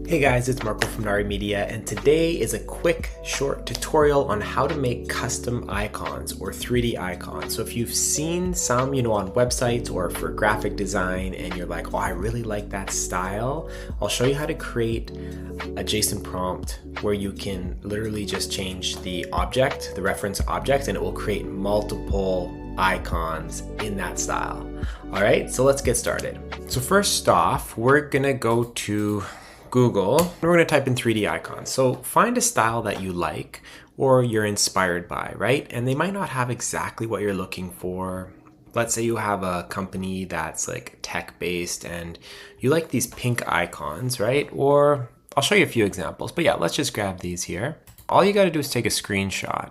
Hey guys, it's Marco from Nari Media, and today is a quick, short tutorial on how to make custom icons or 3D icons. So if you've seen some, on websites or for graphic design and you're like, oh, I really like that style, I'll show you how to create a JSON prompt where you can literally just change the object, the reference object, and it will create multiple icons in that style. All right, so let's get started. So first off, we're gonna go to Google, and we're going to type in 3D icons. So find a style that you like or you're inspired by, right? And they might not have exactly what you're looking for. Let's say you have a company that's like tech-based and you like these pink icons, right? Or I'll show you a few examples, but yeah, let's just grab these here. All you got to do is take a screenshot.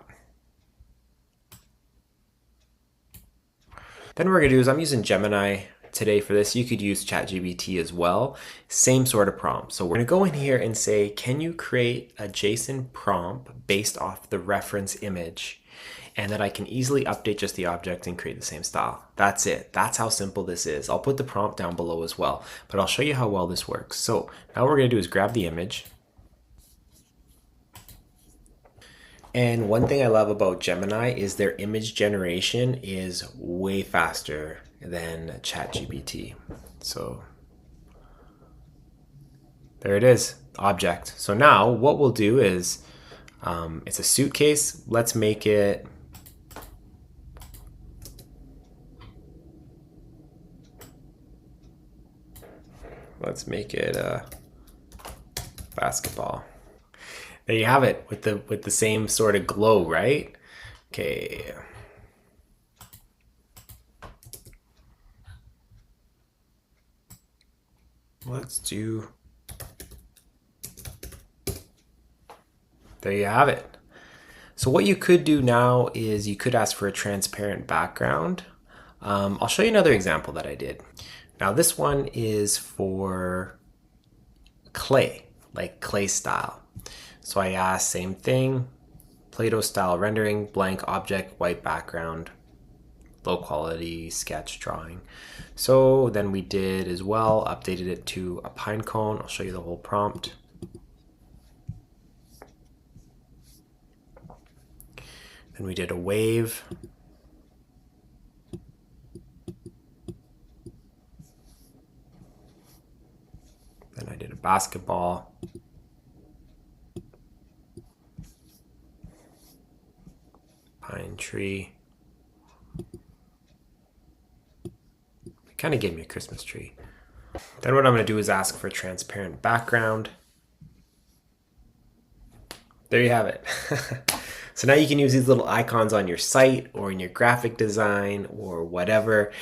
Then what we're going to do is I'm using Gemini today for this. You could use ChatGPT as well. Same sort of prompt. So we're going to go in here and say, can you create a JSON prompt based off the reference image? And that I can easily update just the object and create the same style. That's it. That's how simple this is. I'll put the prompt down below as well, but I'll show you how well this works. So now what we're going to do is grab the image. And one thing I love about Gemini is their image generation is way faster than ChatGPT. So there it is, object. So now what we'll do is, it's a suitcase. Let's make it a basketball. There you have it with the same sort of glow, right? Okay. Let's do, there you have it. So what you could do now is you could ask for a transparent background. I'll show you another example that I did. Now this one is for clay, like clay style. So I asked same thing, play-doh style rendering, blank object, white background, low quality sketch drawing. So then we did as well, updated it to a pine cone. I'll show you the whole prompt. Then we did a wave. Then I did a basketball. Pine tree. It kind of gave me a Christmas tree. Then what I'm going to do is ask for a transparent background. There you have it. So now you can use these little icons on your site or in your graphic design or whatever.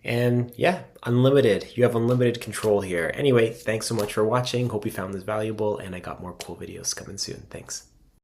And yeah, unlimited. You have unlimited control here. Anyway, thanks so much for watching. Hope you found this valuable, and I got more cool videos coming soon. Thanks.